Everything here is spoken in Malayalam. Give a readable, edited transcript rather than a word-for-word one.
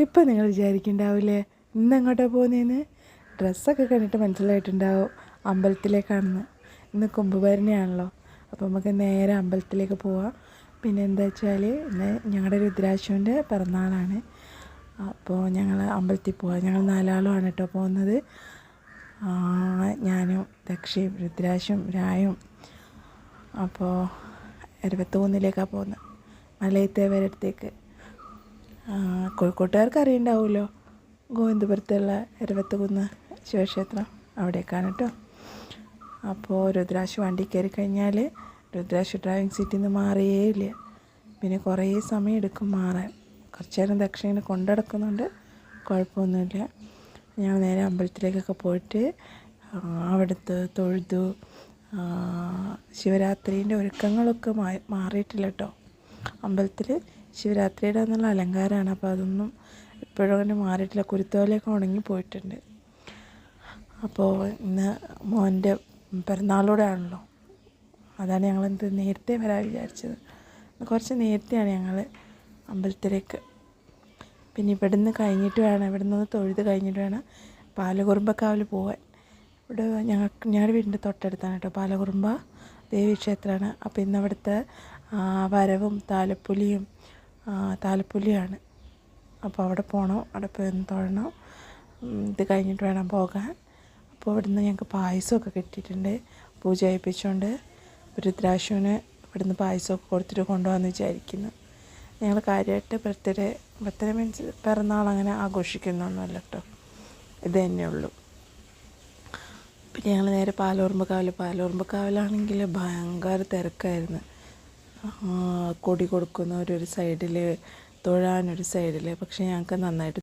ഇപ്പം നിങ്ങൾ വിചാരിക്കുന്നുണ്ടാവില്ലേ ഇന്ന് എങ്ങോട്ടാണ് പോകുന്നതെന്ന്? ഡ്രസ്സൊക്കെ കണ്ടിട്ട് മനസ്സിലായിട്ടുണ്ടാവും അമ്പലത്തിലേക്കാണെന്ന്. ഇന്ന് കുംഭഭരണിയാണല്ലോ, അപ്പോൾ നമുക്ക് നേരെ അമ്പലത്തിലേക്ക് പോവാം. പിന്നെ എന്താ വെച്ചാൽ ഇന്ന് ഞങ്ങളുടെ രുദ്രാക്ഷൻ്റെ പിറന്നാളാണ്. അപ്പോൾ ഞങ്ങൾ അമ്പലത്തിൽ പോവാം. ഞങ്ങൾ 4 ആളുമാണ് കേട്ടോ പോകുന്നത്. ഞാനും ദക്ഷയും രുദ്രാക്ഷയും രായും. അപ്പോൾ 21 പോകുന്നത്, മലയത്തേവരടുത്തേക്ക്. കോഴിക്കോട്ടുകാർക്ക് അറിയുണ്ടാവുമല്ലോ, ഗോവിന്ദപുരത്തുള്ള എരവത്തുകുന്ന് ശിവക്ഷേത്രം അവിടേക്കാണ് കേട്ടോ. അപ്പോൾ രുദ്രാക്ഷ വണ്ടി കയറി കഴിഞ്ഞാൽ രുദ്രാക്ഷ ഡ്രൈവിംഗ് സീറ്റിൽ നിന്ന് മാറിയേ ഇല്ല. പിന്നെ കുറേ സമയം എടുക്കും മാറാൻ. കുറച്ച് നേരം ദക്ഷിണ കൊണ്ടുനടക്കുന്നുണ്ട്, കുഴപ്പമൊന്നുമില്ല. ഞങ്ങൾ നേരെ അമ്പലത്തിലേക്കൊക്കെ പോയിട്ട് അവിടുത്തെ തൊഴുതു. ശിവരാത്രീൻ്റെ ഒരുക്കങ്ങളൊക്കെ മാറിയിട്ടില്ല കേട്ടോ. അമ്പലത്തിൽ ശിവരാത്രിയുടെ എന്നുള്ള അലങ്കാരമാണ്, അപ്പോൾ അതൊന്നും ഇപ്പോഴും അങ്ങനെ മാറിയിട്ടില്ല. കുരുത്തോലയൊക്കെ ഉണങ്ങി പോയിട്ടുണ്ട്. അപ്പോൾ ഇന്ന് മോൻ്റെ പിറന്നാളൂടെ ആണല്ലോ, അതാണ് ഞങ്ങളെന്ത് നേരത്തെ വരാൻ വിചാരിച്ചത്. കുറച്ച് നേരത്തെയാണ് ഞങ്ങൾ അമ്പലത്തിലേക്ക്. പിന്നെ ഇവിടുന്ന് തൊഴുത് കഴിഞ്ഞിട്ട് വേണം പാലകുറുമ്പക്കാവിൽ പോകാൻ. ഇവിടെ ഞങ്ങളുടെ വീടിൻ്റെ തൊട്ടടുത്താണ് കേട്ടോ പാലകുറുമ്പ ദേവീക്ഷേത്രമാണ്. അപ്പോൾ ഇന്ന് അവിടുത്തെ വരവും താലപ്പൊലിയാണ്. അപ്പോൾ അവിടെ പോകണം, അവിടെ പോയി ഒന്ന് തൊഴണം. ഇത് കഴിഞ്ഞിട്ട് വേണം പോകാൻ. അപ്പോൾ ഇവിടുന്ന് ഞങ്ങൾക്ക് പായസമൊക്കെ കിട്ടിയിട്ടുണ്ട്. പൂജ കഴിപ്പിച്ചുകൊണ്ട് രുദ്രാക്ഷന് ഇവിടുന്ന് പായസമൊക്കെ കൊടുത്തിട്ട് കൊണ്ടുപോകാമെന്ന് വിചാരിക്കുന്നു. ഞങ്ങൾ കാര്യമായിട്ട് ബർത്ത്ഡേ മീൻസ് പിറന്നാൾ അങ്ങനെ ആഘോഷിക്കുന്നൊന്നുമല്ല കേട്ടോ, ഇത് തന്നെയുള്ളൂ. പിന്നെ ഞങ്ങൾ നേരെ പാലോർമ്പക്കാവിലാണെങ്കിൽ ഭയങ്കര തിരക്കായിരുന്നു. കൊടി കൊടുക്കുന്നവരൊരു സൈഡിൽ, തൊഴാനൊരു സൈഡിൽ. പക്ഷേ ഞങ്ങൾക്ക് നന്നായിട്ട്